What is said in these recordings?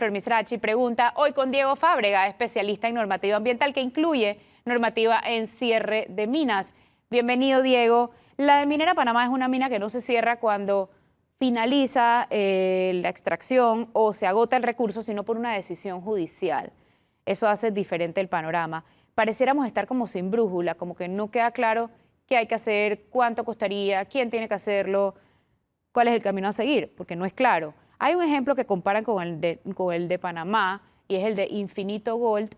Flor Misrachi pregunta hoy con Diego Fábrega, especialista en normativa ambiental que incluye normativa en cierre de minas. Bienvenido, Diego. La de Minera Panamá es una mina que no se cierra cuando finaliza la extracción o se agota el recurso, sino por una decisión judicial. Eso hace diferente el panorama. Pareciéramos estar como sin brújula, como que no queda claro qué hay que hacer, cuánto costaría, quién tiene que hacerlo, cuál es el camino a seguir, porque no es claro. Hay un ejemplo que comparan con el de Panamá y es el de Infinito Gold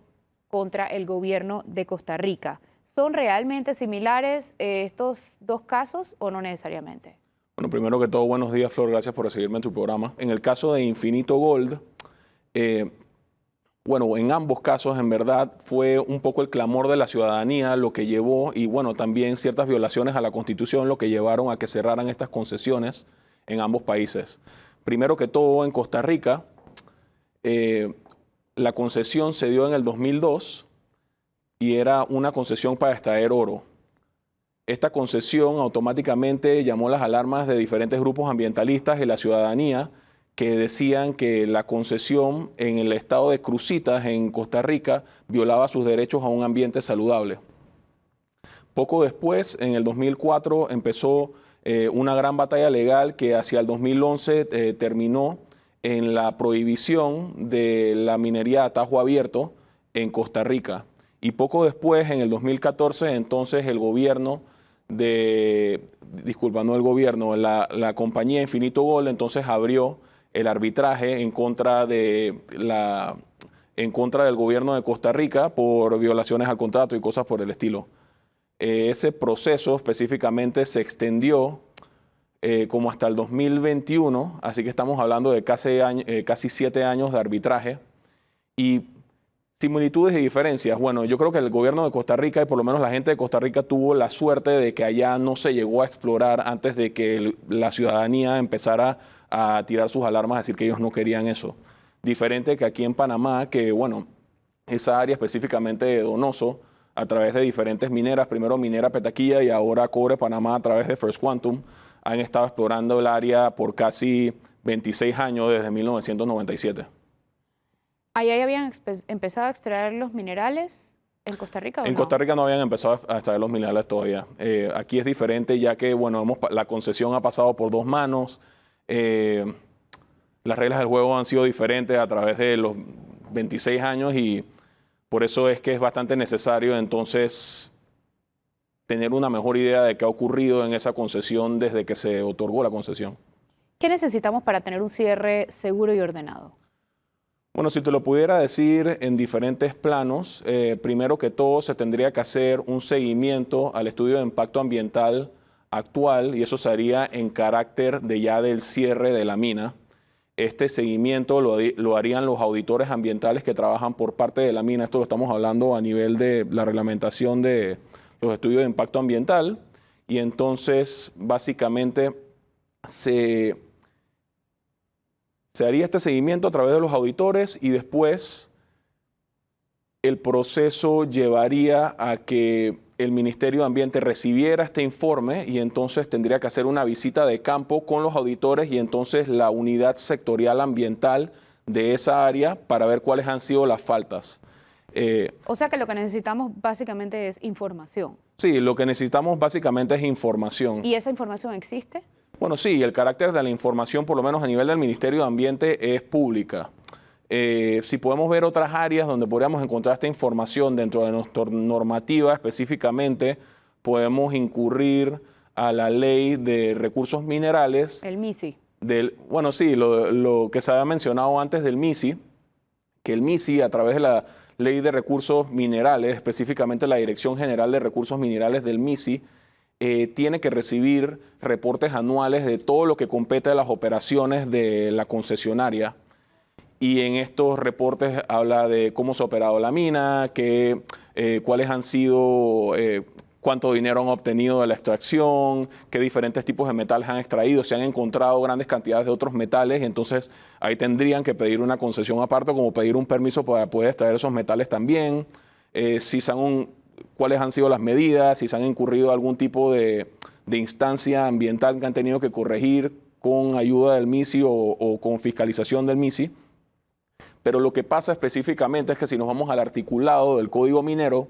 contra el gobierno de Costa Rica. ¿Son realmente similares estos dos casos o no necesariamente? Bueno, primero que todo, buenos días, Flor, gracias por recibirme en tu programa. En el caso de Infinito Gold, bueno, en ambos casos, en verdad, fue un poco el clamor de la ciudadanía lo que llevó, y bueno, también ciertas violaciones a la Constitución, lo que llevaron a que cerraran estas concesiones en ambos países. Primero que todo, en Costa Rica, la concesión se dio en el 2002 y era una concesión para extraer oro. Esta concesión automáticamente llamó las alarmas de diferentes grupos ambientalistas y la ciudadanía que decían que la concesión en el estado de Cruzitas, en Costa Rica, violaba sus derechos a un ambiente saludable. Poco después, en el 2004, empezó una gran batalla legal que hacia el 2011 terminó en la prohibición de la minería a tajo abierto en Costa Rica. Y poco después, en el 2014, entonces el gobierno la compañía Infinito Gold entonces abrió el arbitraje en contra del gobierno de Costa Rica por violaciones al contrato y cosas por el estilo. Ese proceso específicamente se extendió como hasta el 2021, así que estamos hablando de casi 7 años de arbitraje. Y similitudes y diferencias. Bueno, yo creo que el gobierno de Costa Rica y por lo menos la gente de Costa Rica tuvo la suerte de que allá no se llegó a explorar antes de que la ciudadanía empezara a tirar sus alarmas, a decir que ellos no querían eso. Diferente que aquí en Panamá, que bueno, esa área específicamente de Donoso, a través de diferentes mineras, primero Minera Petaquilla y ahora Cobre Panamá a través de First Quantum, han estado explorando el área por casi 26 años desde 1997. ¿Ahí habían empezado a extraer los minerales en Costa Rica o no? En Costa Rica no habían empezado a extraer los minerales todavía. Aquí es diferente ya que bueno, la concesión ha pasado por 2 manos. Las reglas del juego han sido diferentes a través de los 26 años y por eso es que es bastante necesario entonces tener una mejor idea de qué ha ocurrido en esa concesión desde que se otorgó la concesión. ¿Qué necesitamos para tener un cierre seguro y ordenado? Bueno, si te lo pudiera decir en diferentes planos, primero que todo se tendría que hacer un seguimiento al estudio de impacto ambiental actual y eso se haría en carácter de ya del cierre de la mina. Este seguimiento lo harían los auditores ambientales que trabajan por parte de la mina. Esto lo estamos hablando a nivel de la reglamentación de los estudios de impacto ambiental y entonces básicamente se haría este seguimiento a través de los auditores y después el proceso llevaría a que el Ministerio de Ambiente recibiera este informe y entonces tendría que hacer una visita de campo con los auditores y entonces la unidad sectorial ambiental de esa área para ver cuáles han sido las faltas. O sea que lo que necesitamos básicamente es información. Sí, lo que necesitamos básicamente es información. ¿Y esa información existe? Bueno, sí, el carácter de la información, por lo menos a nivel del Ministerio de Ambiente, es pública. Si podemos ver otras áreas donde podríamos encontrar esta información dentro de nuestra normativa específicamente, podemos incurrir a la Ley de Recursos Minerales. El MISI. Bueno, sí, lo que se había mencionado antes del MISI, que el MISI a través de la Ley de Recursos Minerales, específicamente la Dirección General de Recursos Minerales del MISI, tiene que recibir reportes anuales de todo lo que compete a las operaciones de la concesionaria. Y en estos reportes habla de cómo se ha operado la mina, cuáles han sido, cuánto dinero han obtenido de la extracción, qué diferentes tipos de metales han extraído, se han encontrado grandes cantidades de otros metales, y entonces ahí tendrían que pedir una concesión aparte, como pedir un permiso para poder extraer esos metales también, cuáles han sido las medidas, si se han incurrido algún tipo de instancia ambiental que han tenido que corregir con ayuda del MISI o con fiscalización del MISI. Pero lo que pasa específicamente es que si nos vamos al articulado del Código Minero,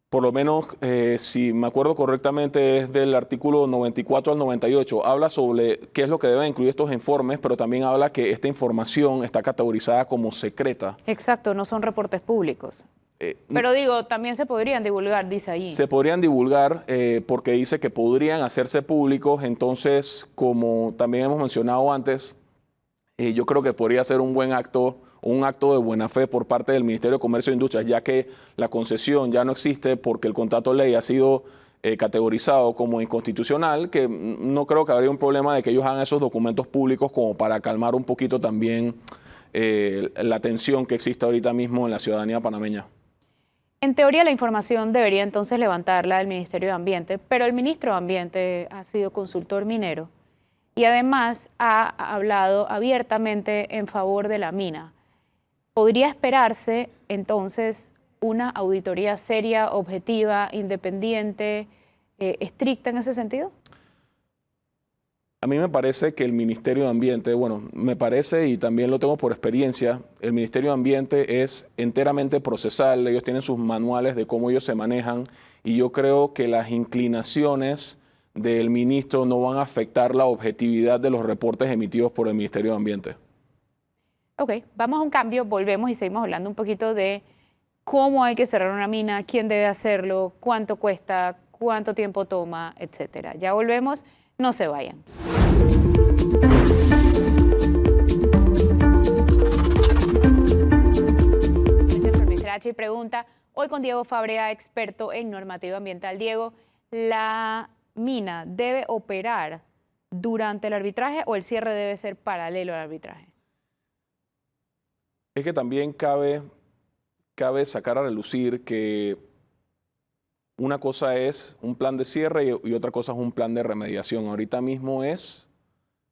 por lo menos, si me acuerdo correctamente, es del artículo 94 al 98. Habla sobre qué es lo que deben incluir estos informes, pero también habla que esta información está categorizada como secreta. Exacto, no son reportes públicos. Pero digo, también se podrían divulgar, dice ahí. Se podrían divulgar porque dice que podrían hacerse públicos. Entonces, como también hemos mencionado antes, yo creo que podría ser un buen acto, un acto de buena fe por parte del Ministerio de Comercio e Industria, ya que la concesión ya no existe porque el contrato de ley ha sido categorizado como inconstitucional, que no creo que habría un problema de que ellos hagan esos documentos públicos como para calmar un poquito también la tensión que existe ahorita mismo en la ciudadanía panameña. En teoría, la información debería entonces levantarla el Ministerio de Ambiente, pero el ministro de Ambiente ha sido consultor minero y además ha hablado abiertamente en favor de la mina. ¿Podría esperarse entonces una auditoría seria, objetiva, independiente, estricta en ese sentido? A mí me parece que el Ministerio de Ambiente, bueno, me parece y también lo tengo por experiencia, el Ministerio de Ambiente es enteramente procesal, ellos tienen sus manuales de cómo ellos se manejan y yo creo que las inclinaciones del ministro no van a afectar la objetividad de los reportes emitidos por el Ministerio de Ambiente. Ok, vamos a un cambio, volvemos y seguimos hablando un poquito de cómo hay que cerrar una mina, quién debe hacerlo, cuánto cuesta, cuánto tiempo toma, etcétera. Ya volvemos, no se vayan. Y pregunta, hoy con Diego Fábrega, experto en normativa ambiental. Diego, ¿la mina debe operar durante el arbitraje o el cierre debe ser paralelo al arbitraje? Es que también cabe sacar a relucir que una cosa es un plan de cierre y otra cosa es un plan de remediación. Ahorita mismo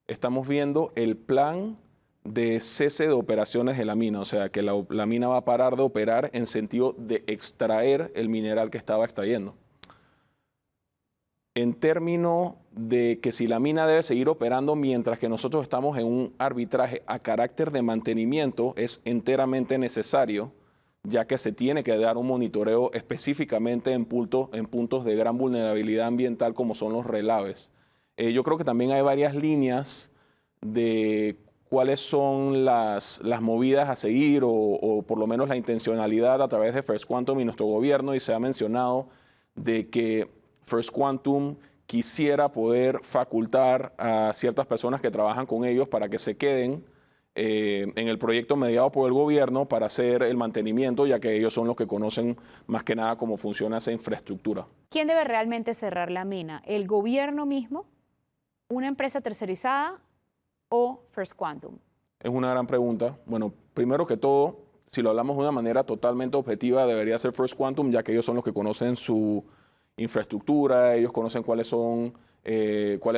estamos viendo el plan de cese de operaciones de la mina, o sea que la mina va a parar de operar en sentido de extraer el mineral que estaba extrayendo. En términos de que si la mina debe seguir operando mientras que nosotros estamos en un arbitraje a carácter de mantenimiento, es enteramente necesario, ya que se tiene que dar un monitoreo específicamente en puntos de gran vulnerabilidad ambiental como son los relaves. Yo creo que también hay varias líneas de cuáles son las movidas a seguir o por lo menos la intencionalidad a través de First Quantum y nuestro gobierno, y se ha mencionado de que First Quantum quisiera poder facultar a ciertas personas que trabajan con ellos para que se queden en el proyecto mediado por el gobierno para hacer el mantenimiento, ya que ellos son los que conocen más que nada cómo funciona esa infraestructura. ¿Quién debe realmente cerrar la mina? ¿El gobierno mismo? ¿Una empresa tercerizada o First Quantum? Es una gran pregunta. Bueno, primero que todo, si lo hablamos de una manera totalmente objetiva, debería ser First Quantum, ya que ellos son los que conocen su infraestructura, ellos conocen cuál es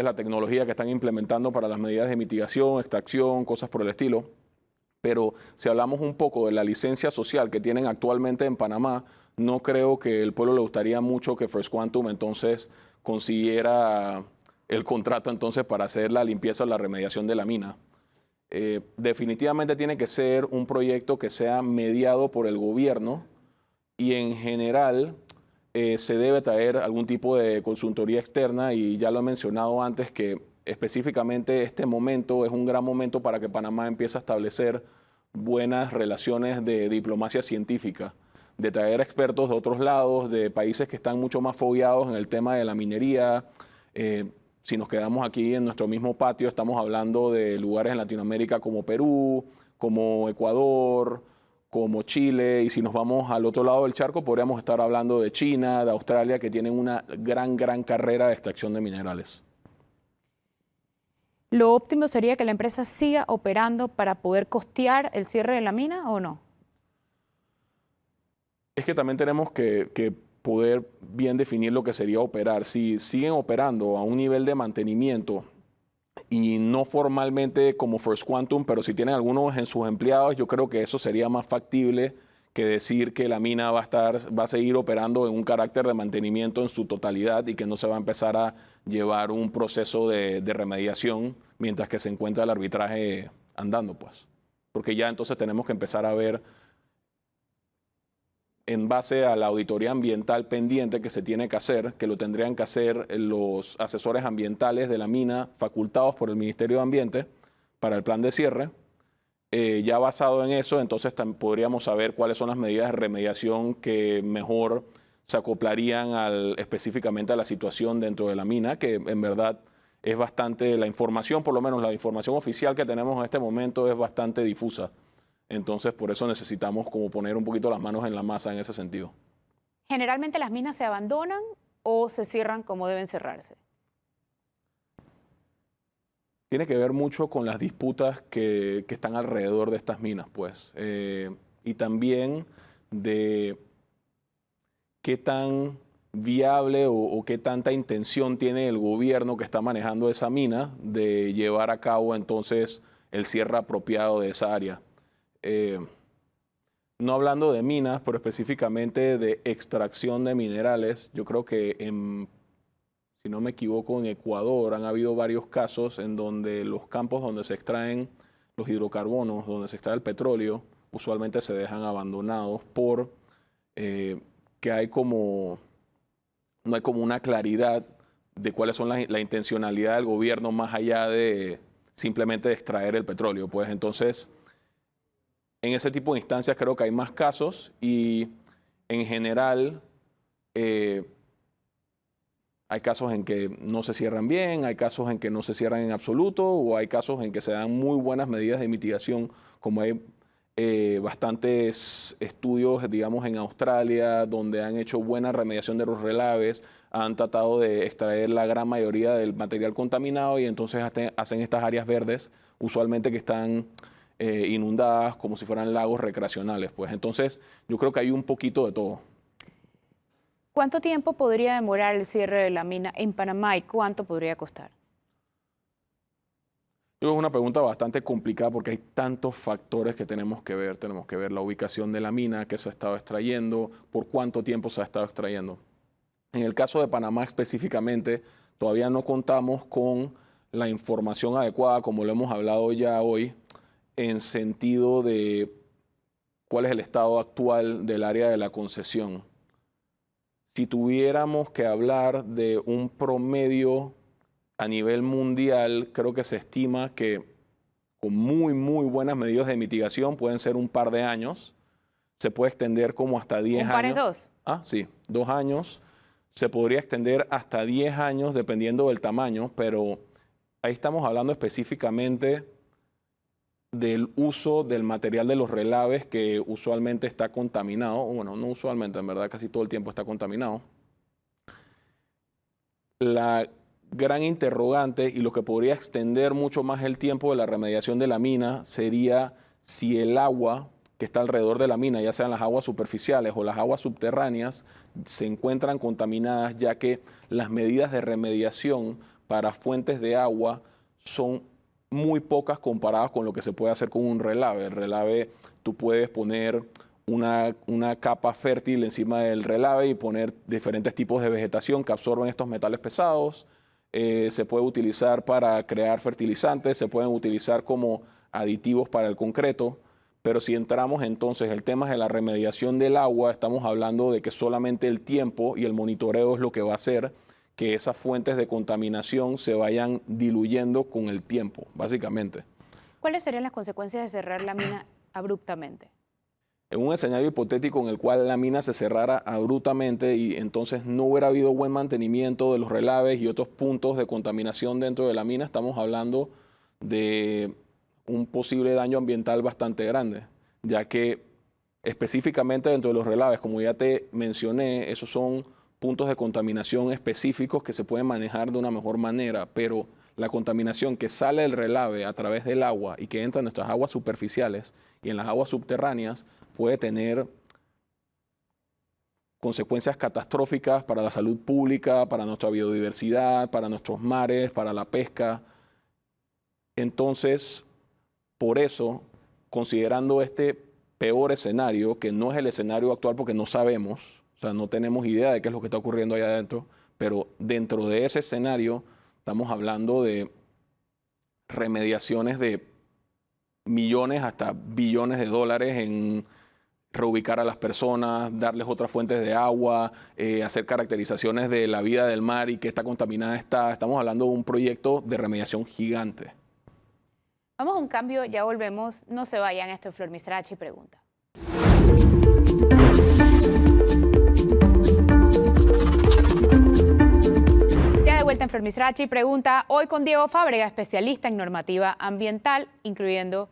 la tecnología que están implementando para las medidas de mitigación, extracción, cosas por el estilo. Pero si hablamos un poco de la licencia social que tienen actualmente en Panamá, no creo que el pueblo le gustaría mucho que First Quantum entonces consiguiera el contrato entonces para hacer la limpieza o la remediación de la mina. Definitivamente tiene que ser un proyecto que sea mediado por el gobierno y en general se debe traer algún tipo de consultoría externa, y ya lo he mencionado antes que específicamente este momento es un gran momento para que Panamá empiece a establecer buenas relaciones de diplomacia científica, de traer expertos de otros lados, de países que están mucho más fogueados en el tema de la minería. Si nos quedamos aquí en nuestro mismo patio, estamos hablando de lugares en Latinoamérica como Perú, como Ecuador, como Chile, y si nos vamos al otro lado del charco, podríamos estar hablando de China, de Australia, que tienen una gran carrera de extracción de minerales. ¿Lo óptimo sería que la empresa siga operando para poder costear el cierre de la mina o no? Es que también tenemos que poder bien definir lo que sería operar. Si siguen operando a un nivel de mantenimiento y no formalmente como First Quantum, pero si tienen algunos en sus empleados, yo creo que eso sería más factible que decir que la mina va a seguir operando en un carácter de mantenimiento en su totalidad y que no se va a empezar a llevar un proceso de remediación mientras que se encuentra el arbitraje andando, pues. porque ya entonces tenemos que empezar a ver, en base a la auditoría ambiental pendiente que se tiene que hacer, que lo tendrían que hacer los asesores ambientales de la mina facultados por el Ministerio de Ambiente para el plan de cierre. Ya basado en eso, entonces podríamos saber cuáles son las medidas de remediación que mejor se acoplarían específicamente a la situación dentro de la mina, que en verdad es bastante, la información, por lo menos la información oficial que tenemos en este momento es bastante difusa. Entonces, por eso necesitamos como poner un poquito las manos en la masa en ese sentido. ¿Generalmente las minas se abandonan o se cierran como deben cerrarse? Tiene que ver mucho con las disputas que están alrededor de estas minas, pues. Y también de qué tan viable o qué tanta intención tiene el gobierno que está manejando esa mina de llevar a cabo entonces el cierre apropiado de esa área. No hablando de minas, pero específicamente de extracción de minerales, yo creo que si no me equivoco, en Ecuador han habido varios casos en donde los campos donde se extraen los hidrocarbonos, donde se extrae el petróleo, usualmente se dejan abandonados por que hay no hay como una claridad de cuáles son la intencionalidad del gobierno más allá de simplemente extraer el petróleo. Pues entonces, en ese tipo de instancias creo que hay más casos y en general hay casos en que no se cierran bien, hay casos en que no se cierran en absoluto o hay casos en que se dan muy buenas medidas de mitigación, como hay bastantes estudios, digamos, en Australia, donde han hecho buena remediación de los relaves, han tratado de extraer la gran mayoría del material contaminado y entonces hacen estas áreas verdes, usualmente que están inundadas como si fueran lagos recreacionales. Pues entonces yo creo que hay un poquito de todo. ¿Cuánto tiempo podría demorar el cierre de la mina en Panamá y cuánto podría costar? Es una pregunta bastante complicada porque hay tantos factores que tenemos que ver. Tenemos que ver la ubicación de la mina, que se ha estado extrayendo, por cuánto tiempo se ha estado extrayendo. En el caso de Panamá específicamente, todavía no contamos con la información adecuada, como lo hemos hablado ya hoy, en sentido de cuál es el estado actual del área de la concesión. Si tuviéramos que hablar de un promedio a nivel mundial, creo que se estima que con muy buenas medidas de mitigación pueden ser un par de años. Se puede extender como hasta 10 años. ¿Un par es dos? Ah, sí, 2 años. Se podría extender hasta 10 años dependiendo del tamaño, pero ahí estamos hablando específicamente del uso del material de los relaves que usualmente está contaminado. Bueno, no usualmente, en verdad casi todo el tiempo está contaminado. La gran interrogante y lo que podría extender mucho más el tiempo de la remediación de la mina sería si el agua que está alrededor de la mina, ya sean las aguas superficiales o las aguas subterráneas, se encuentran contaminadas, ya que las medidas de remediación para fuentes de agua son muy pocas comparadas con lo que se puede hacer con un relave. El relave, tú puedes poner una capa fértil encima del relave y poner diferentes tipos de vegetación que absorben estos metales pesados. Se puede utilizar para crear fertilizantes, se pueden utilizar como aditivos para el concreto, pero si entramos entonces el tema de la remediación del agua, estamos hablando de que solamente el tiempo y el monitoreo es lo que va a hacer que esas fuentes de contaminación se vayan diluyendo con el tiempo, básicamente. ¿Cuáles serían las consecuencias de cerrar la mina abruptamente? En un escenario hipotético en el cual la mina se cerrara abruptamente y entonces no hubiera habido buen mantenimiento de los relaves y otros puntos de contaminación dentro de la mina, estamos hablando de un posible daño ambiental bastante grande, ya que específicamente dentro de los relaves, como ya te mencioné, esos son puntos de contaminación específicos que se pueden manejar de una mejor manera, pero la contaminación que sale del relave a través del agua y que entra en nuestras aguas superficiales y en las aguas subterráneas puede tener consecuencias catastróficas para la salud pública, para nuestra biodiversidad, para nuestros mares, para la pesca. Entonces, por eso, considerando este peor escenario, que no es el escenario actual porque no sabemos, o sea, no tenemos idea de qué es lo que está ocurriendo allá adentro, pero dentro de ese escenario estamos hablando de remediaciones de millones hasta billones de dólares en reubicar a las personas, darles otras fuentes de agua, hacer caracterizaciones de la vida del mar y qué está contaminada está. Estamos hablando de un proyecto de remediación gigante. Vamos a un cambio, ya volvemos. No se vayan, esto es Flor Misrachi Pregunta. Ya de vuelta en Flor Misrachi Pregunta, hoy con Diego Fábrega, especialista en normativa ambiental, incluyendo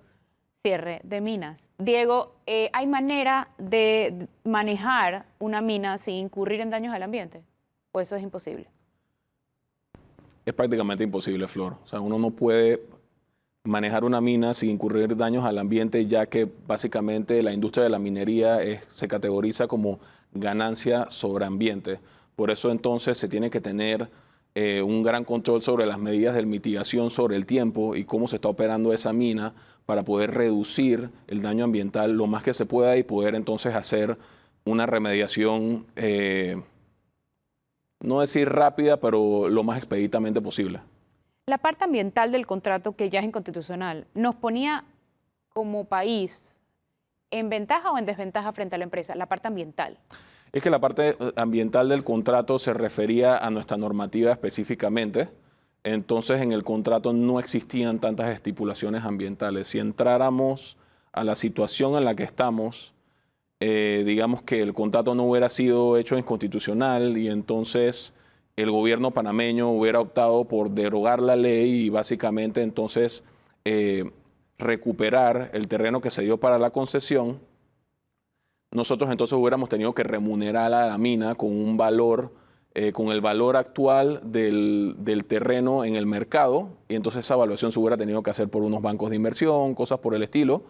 cierre de minas. Diego, ¿hay manera de manejar una mina sin incurrir en daños al ambiente? ¿O eso es imposible? Es prácticamente imposible, Flor. O sea, uno no puede manejar una mina sin incurrir daños al ambiente, ya que básicamente la industria de la minería se categoriza como ganancia sobre ambiente. Por eso entonces se tiene que tener un gran control sobre las medidas de mitigación sobre el tiempo y cómo se está operando esa mina para poder reducir el daño ambiental lo más que se pueda y poder entonces hacer una remediación, no decir rápida, pero lo más expeditamente posible. La parte ambiental del contrato, que ya es inconstitucional, ¿nos ponía como país en ventaja o en desventaja frente a la empresa? La parte ambiental. Es que la parte ambiental del contrato se refería a nuestra normativa específicamente. Entonces, en el contrato no existían tantas estipulaciones ambientales. Si entráramos a la situación en la que estamos, digamos que el contrato no hubiera sido hecho inconstitucional y entonces el gobierno panameño hubiera optado por derogar la ley y básicamente entonces recuperar el terreno que se dio para la concesión, nosotros entonces hubiéramos tenido que remunerar a la mina con un valor, con el valor actual del terreno en el mercado, y entonces esa evaluación se hubiera tenido que hacer por unos bancos de inversión, cosas por el estilo.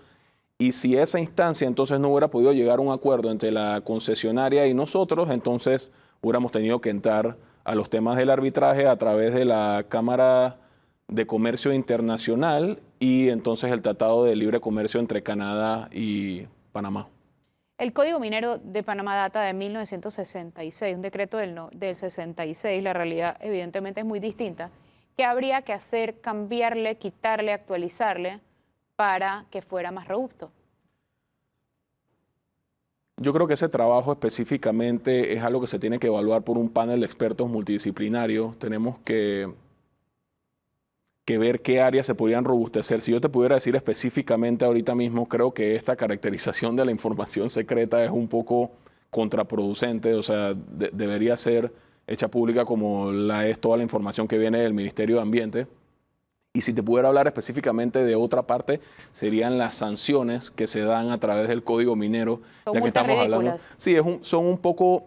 Y si esa instancia entonces no hubiera podido llegar a un acuerdo entre la concesionaria y nosotros, entonces hubiéramos tenido que entrar a los temas del arbitraje a través de la Cámara de Comercio Internacional y entonces el Tratado de Libre Comercio entre Canadá y Panamá. El Código Minero de Panamá data de 1966, un decreto del 66. La realidad evidentemente es muy distinta. ¿Qué habría que hacer, cambiarle, quitarle, actualizarle para que fuera más robusto? Yo creo que ese trabajo específicamente es algo que se tiene que evaluar por un panel de expertos multidisciplinarios. Tenemos que ver qué áreas se podrían robustecer. Si yo te pudiera decir específicamente ahorita mismo, creo que esta caracterización de la información secreta es un poco contraproducente. O sea, debería ser hecha pública como la es toda la información que viene del Ministerio de Ambiente. Y si te pudiera hablar específicamente de otra parte, serían las sanciones que se dan a través del Código Minero. Son ya que multas estamos hablando. ridículas. Sí, son un poco,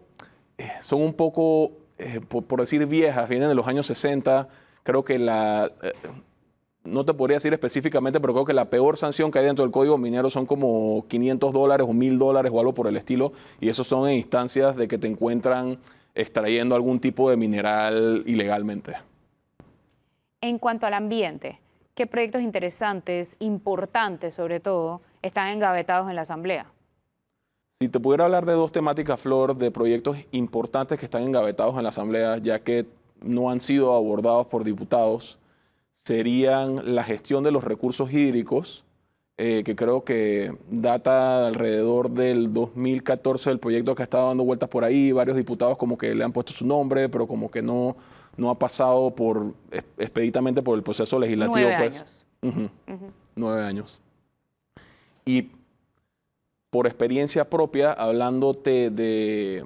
por decir viejas, vienen de los años 60. Creo que no te podría decir específicamente, pero creo que la peor sanción que hay dentro del Código Minero son como $500 o $1,000 o algo por el estilo. Y esos son en instancias de que te encuentran extrayendo algún tipo de mineral ilegalmente. En cuanto al ambiente, ¿qué proyectos interesantes, importantes sobre todo, están engavetados en la Asamblea? Si te pudiera hablar de dos temáticas, Flor, de proyectos importantes que están engavetados en la Asamblea, ya que no han sido abordados por diputados, serían la gestión de los recursos hídricos, que creo que data alrededor del 2014 el proyecto que ha estado dando vueltas por ahí. Varios diputados como que le han puesto su nombre, pero como que no ha pasado expeditamente por el proceso legislativo. 9 años. 9 años. Y por experiencia propia, hablándote de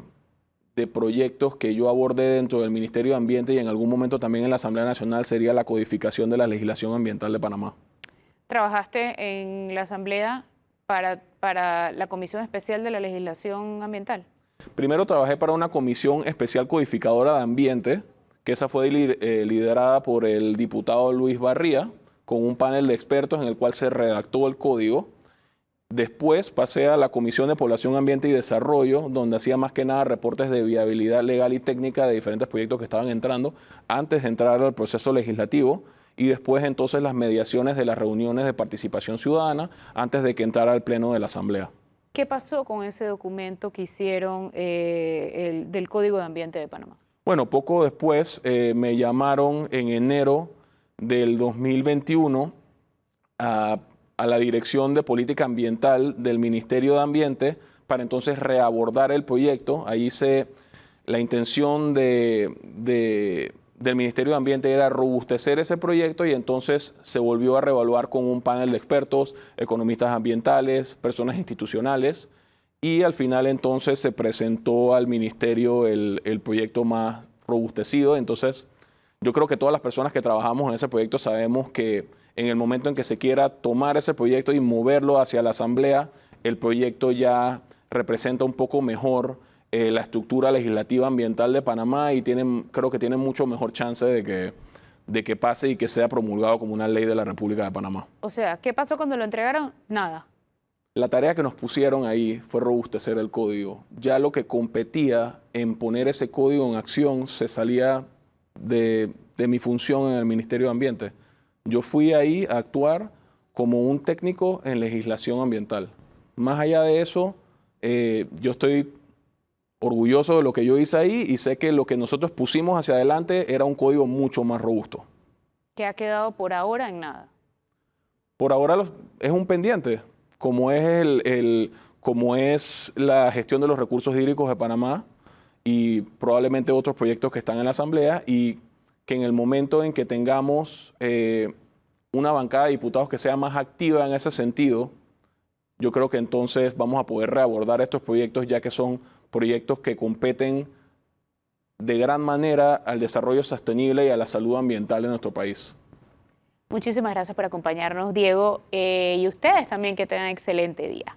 proyectos que yo abordé dentro del Ministerio de Ambiente y en algún momento también en la Asamblea Nacional, sería la codificación de la legislación ambiental de Panamá. ¿Trabajaste en la Asamblea para la Comisión Especial de la Legislación Ambiental? Primero trabajé para una comisión especial codificadora de ambiente, que esa fue liderada por el diputado Luis Barría, con un panel de expertos en el cual se redactó el código. Después pasé a la Comisión de Población, Ambiente y Desarrollo, donde hacía más que nada reportes de viabilidad legal y técnica de diferentes proyectos que estaban entrando antes de entrar al proceso legislativo, y después entonces las mediaciones de las reuniones de participación ciudadana antes de que entrara al pleno de la Asamblea. ¿Qué pasó con ese documento que hicieron del Código de Ambiente de Panamá? Bueno, poco después me llamaron en enero del 2021 a a la Dirección de Política Ambiental del Ministerio de Ambiente para entonces reabordar el proyecto. Ahí la intención del Ministerio de Ambiente era robustecer ese proyecto y entonces se volvió a reevaluar con un panel de expertos, economistas ambientales, personas institucionales, y al final entonces se presentó al ministerio el proyecto más robustecido. Entonces yo creo que todas las personas que trabajamos en ese proyecto sabemos que en el momento en que se quiera tomar ese proyecto y moverlo hacia la Asamblea, el proyecto ya representa un poco mejor la estructura legislativa ambiental de Panamá y creo que tiene mucho mejor chance de que pase y que sea promulgado como una ley de la República de Panamá. O sea, ¿qué pasó cuando lo entregaron? Nada. La tarea que nos pusieron ahí fue robustecer el código. Ya lo que competía en poner ese código en acción se salía de mi función en el Ministerio de Ambiente. Yo fui ahí a actuar como un técnico en legislación ambiental. Más allá de eso, yo estoy orgulloso de lo que yo hice ahí y sé que lo que nosotros pusimos hacia adelante era un código mucho más robusto. ¿Qué ha quedado por ahora en nada? Por ahora es un pendiente, como es la gestión de los recursos hídricos de Panamá y probablemente otros proyectos que están en la Asamblea, y que en el momento en que tengamos una bancada de diputados que sea más activa en ese sentido, yo creo que entonces vamos a poder reabordar estos proyectos, ya que son proyectos que competen de gran manera al desarrollo sostenible y a la salud ambiental de nuestro país. Muchísimas gracias por acompañarnos, Diego, y ustedes también que tengan excelente día.